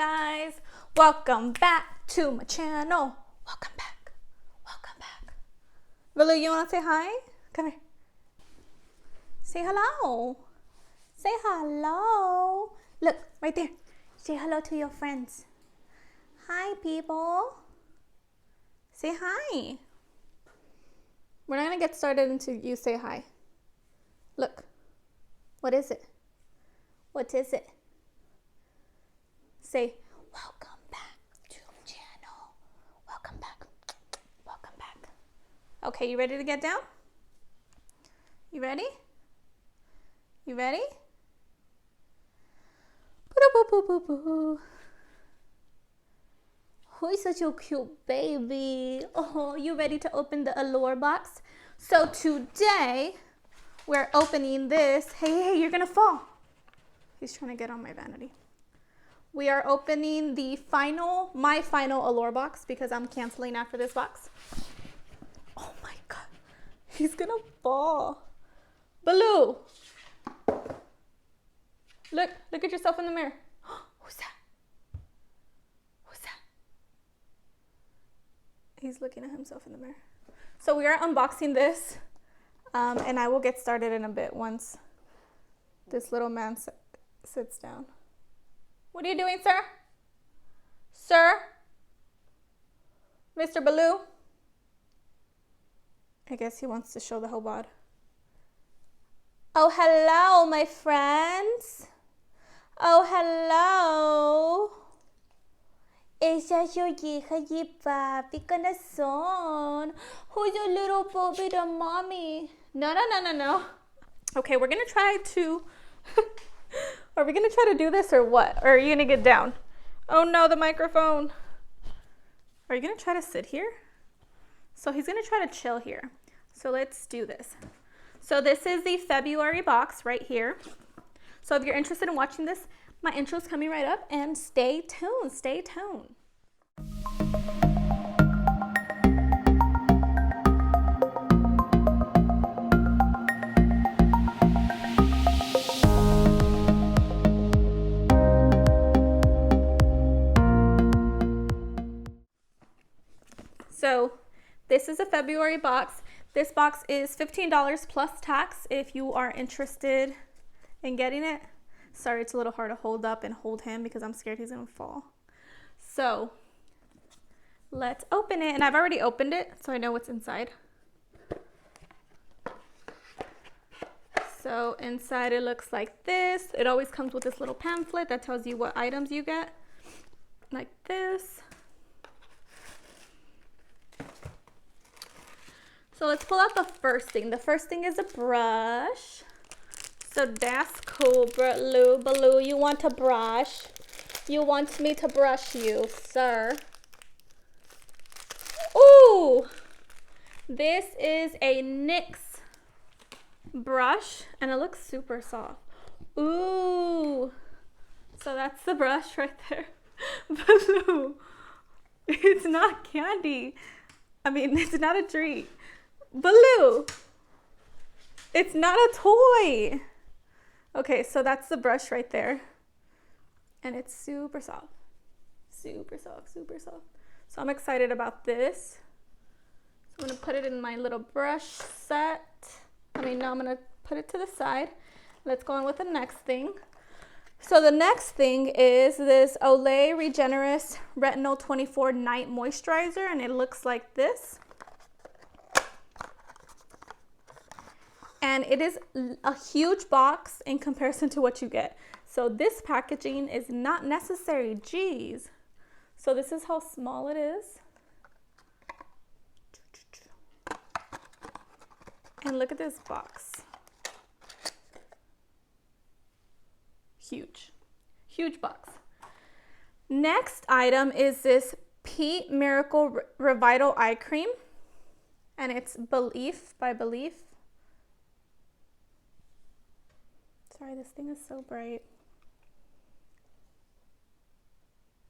guys, welcome back to my channel. Welcome back. Baloo, you want to say hi? Come here. Say hello. Say hello. Look, right there. Say hello to your friends. Hi, people. Say hi. We're not going to get started until you say hi. Look. What is it? What is it? Say, welcome back to the channel. Welcome back. Welcome back. Okay, you ready to get down? You ready? You ready? Boo-boo-boo-boo-boo. Who is such a cute baby? Oh, you ready to open the Allure box? So today, we're opening this. Hey, you're gonna fall. He's trying to get on my vanity. We are opening my final Allure box because I'm canceling after this box. Oh my God, he's gonna fall. Baloo, look at yourself in the mirror. Who's that? Who's that? He's looking at himself in the mirror. So we are unboxing this, and I will get started in a bit once this little man sits down. What are you doing, sir? Sir? Mr. Baloo? I guess he wants to show the whole bod. Oh, hello, my friends. Oh, hello. Ella es your hija y papi corazón. Who's your little puppy to mommy? No. Okay, we're going to try to... Are we going to try to do this or what? Or are you going to get down? Oh no, the microphone. Are you going to try to sit here? So he's going to try to chill here. So let's do this. So this is the February box right here. So if you're interested in watching this, my intro is coming right up, and stay tuned. So this is a February box. This box is $15 plus tax if you are interested in getting it. Sorry, it's a little hard to hold up and hold him because I'm scared he's gonna fall. So let's open it, and I've already opened it, so I know what's inside. So inside it looks like this. It always comes with this little pamphlet that tells you what items you get, like this. So let's pull out the first thing. The first thing is a brush. So that's cool, Baloo. You want to brush? You want me to brush you, sir? Ooh! This is a NYX brush, and it looks super soft. Ooh! So that's the brush right there. Baloo! It's not candy. I mean, it's not a treat. Baloo! It's not a toy! Okay, so that's the brush right there. And it's super soft. Super soft. So I'm excited about this. So I'm going to put it in my little brush set. Now I'm going to put it to the side. Let's go on with the next thing. So the next thing is this Olay Regenerist Retinol 24 Night Moisturizer, and it looks like this. And it is a huge box in comparison to what you get. So this packaging is not necessary, geez. So this is how small it is. And look at this box. Huge box. Next item is this Pete Miracle Revital Eye Cream. And it's Belief by Belief. Sorry, this thing is so bright.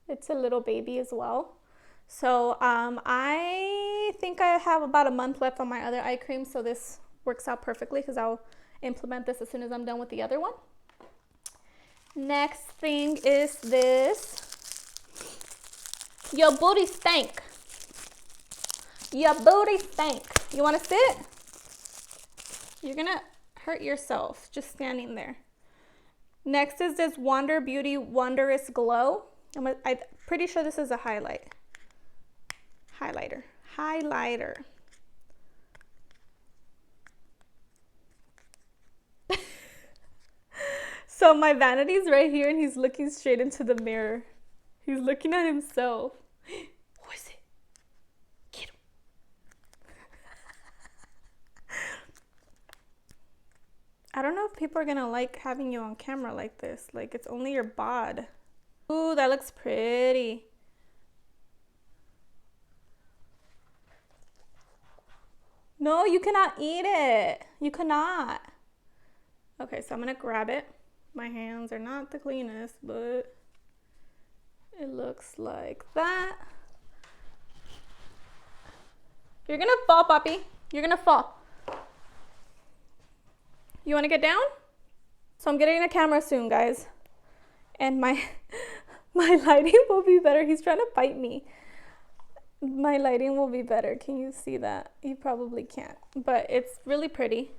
It's a little baby as well. So I think I have about a month left on my other eye cream, so this works out perfectly because I'll implement this as soon as I'm done with the other one. Next thing is this Your booty stank. Your booty stank. You want to sit? You're going to hurt yourself just standing there. Next is this Wander Beauty Wondrous Glow. I'm pretty sure this is a highlighter. So my vanity's right here and he's looking straight into the mirror. He's looking at himself. Who is it? Get him. I don't know if people are gonna like having you on camera like this. Like, it's only your bod. Ooh, that looks pretty. No, you cannot eat it. You cannot. Okay, so I'm gonna grab it. My hands are not the cleanest, but it looks like that. You're gonna fall, Poppy. You're gonna fall. You wanna get down? So I'm getting a camera soon, guys. And my lighting will be better. He's trying to bite me. My lighting will be better. Can you see that? You probably can't, but it's really pretty.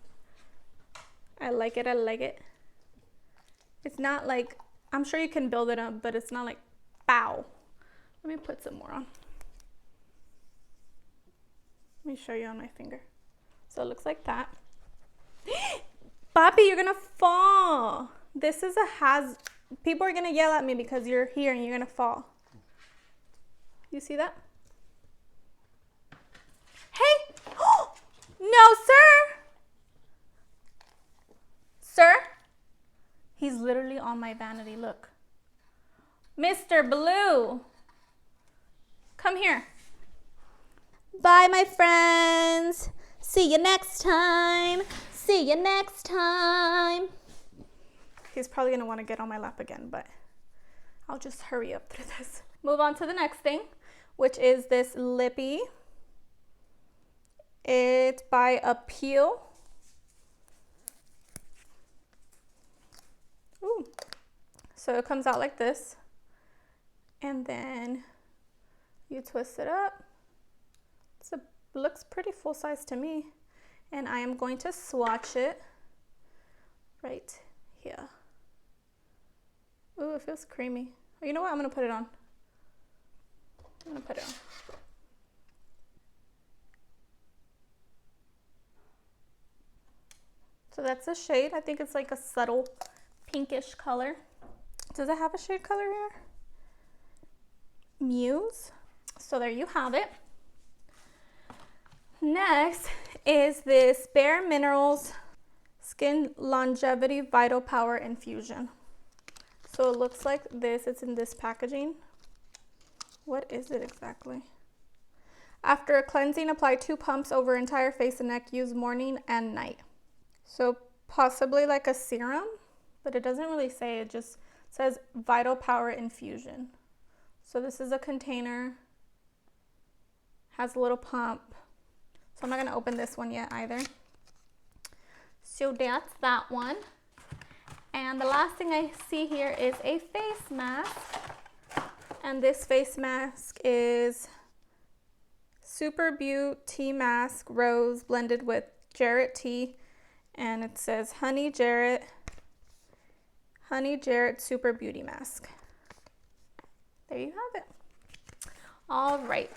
I like it. I like it. It's not like, I'm sure you can build it up, but it's not like, bow. Let me put some more on. Let me show you on my finger. So it looks like that. Papi, you're gonna fall. This is people are gonna yell at me because you're here and you're gonna fall. You see that? Hey! No, sir! Sir? He's literally on my vanity, look. Mr. Baloo! Come here. Bye, my friends. See you next time. See you next time. He's probably gonna wanna get on my lap again, but I'll just hurry up through this. Move on to the next thing, which is this lippy. It's by Appeal. Ooh. So it comes out like this, and then you twist it up. It looks pretty full size to me, and I am going to swatch it right here. Ooh, it feels creamy. Oh, you know what? I'm gonna put it on. I'm gonna put it on. So that's a shade. I think it's like a subtle pinkish color. Does it have a shade color here? Muse. So there you have it. Next is this Bare Minerals Skin Longevity Vital Power Infusion. So it looks like this. It's in this packaging. What is it exactly? After a cleansing, apply 2 pumps over entire face and neck. Use morning and night. So possibly like a serum, but it doesn't really say. It just says Vital Power Infusion. So this is a container. Has a little pump. So I'm not gonna open this one yet either. So that's that one. And the last thing I see here is a face mask. And this face mask is Super Beauty Tea Mask Rose blended with Jarrett tea. And it says Honey Jarrett Super Beauty Mask. There you have it. All right.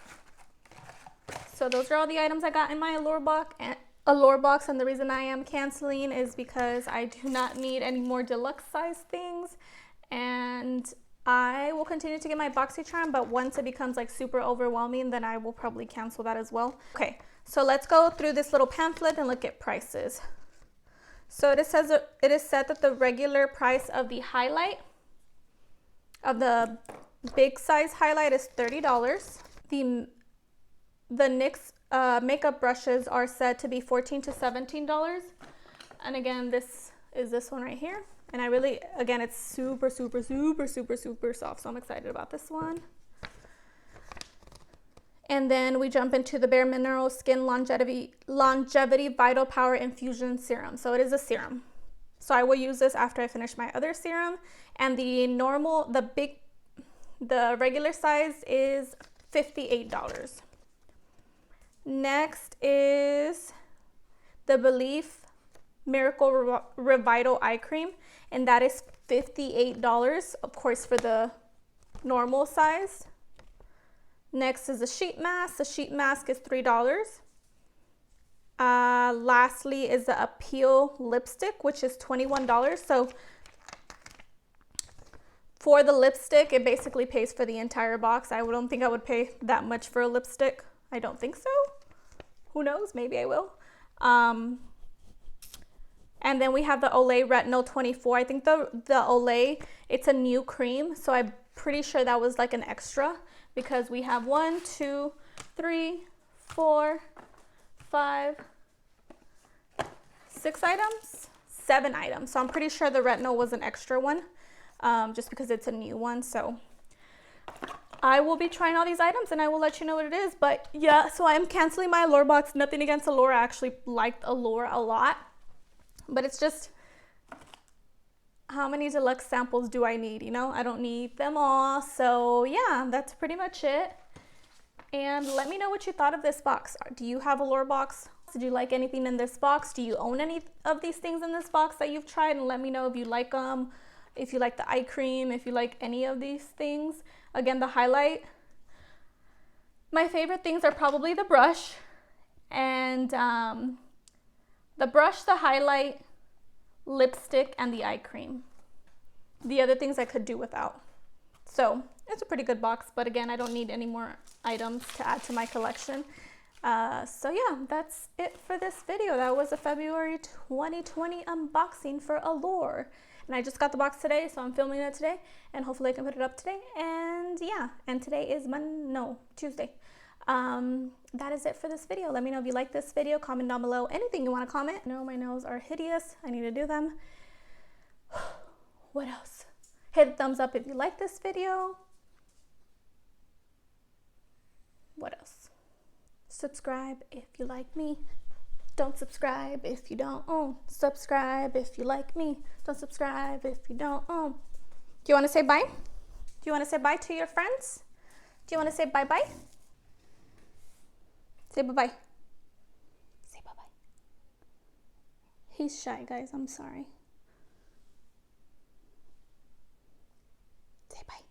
So those are all the items I got in my Allure box, and the reason I am canceling is because I do not need any more deluxe size things, and I will continue to get my BoxyCharm, but once it becomes like super overwhelming, then I will probably cancel that as well. Okay, so let's go through this little pamphlet and look at prices. So it is said that the regular price of the highlight, of the big size highlight, is $30. The NYX makeup brushes are said to be $14 to $17. And again, this is this one right here. And I really, again, it's super, super, super, super, super soft. So I'm excited about this one. And then we jump into the Bare Minerals Skin Longevity Vital Power Infusion Serum. So it is a serum. So I will use this after I finish my other serum. And the regular size is $58. Next is the Belief Miracle Revital Eye Cream, and that is $58, of course, for the normal size. Next is a sheet mask. The sheet mask is $3. Lastly is the Appeal lipstick, which is $21. So for the lipstick, it basically pays for the entire box. I don't think I would pay that much for a lipstick. I don't think so. Who knows? Maybe I will. And then we have the Olay Retinol 24. I think the Olay, it's a new cream, so I'm pretty sure that was like an extra, because we have 1, 2, 3, 4, 5, 6 items, 7 items. So I'm pretty sure the retinol was an extra one, just because it's a new one. So I will be trying all these items and I will let you know what it is. But yeah, so I am canceling my Allure box. Nothing against Allure. I actually liked Allure a lot. But it's just, how many deluxe samples do I need? You know, I don't need them all. So yeah, that's pretty much it. And let me know what you thought of this box. Do you have a Allure box? Did you like anything in this box? Do you own any of these things in this box that you've tried? And let me know if you like them, if you like the eye cream, if you like any of these things. Again, the highlight. My favorite things are probably the brush and the brush, the highlight, lipstick, and the eye cream. The other things I could do without. So it's a pretty good box, but again, I don't need any more items to add to my collection. So yeah, that's it for this video. That was a February 2020 unboxing for Allure. And I just got the box today, so I'm filming it today, and hopefully I can put it up today. And yeah, and today is Tuesday. That is it for this video. Let me know if you like this video. Comment down below anything you want to comment. No, my nails are hideous. I need to do them. What else? Hit the thumbs up if you like this video. What else? Subscribe if you like me. Don't subscribe if you don't. Subscribe if you like me. Don't subscribe if you don't. Do you want to say bye? Do you want to say bye to your friends? Do you want to say bye-bye? Say bye-bye. Say bye-bye. He's shy, guys. I'm sorry. Say bye.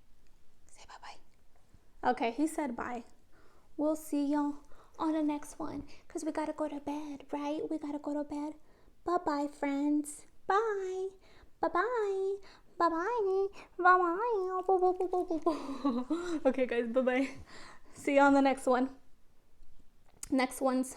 Say bye-bye. Okay, he said bye. We'll see y'all on the next one, because we got to go to bed, right? We got to go to bed. Bye-bye, friends. Bye. Bye-bye. Bye-bye. Bye-bye. Okay, guys. Bye-bye. See you on the next one. Next one's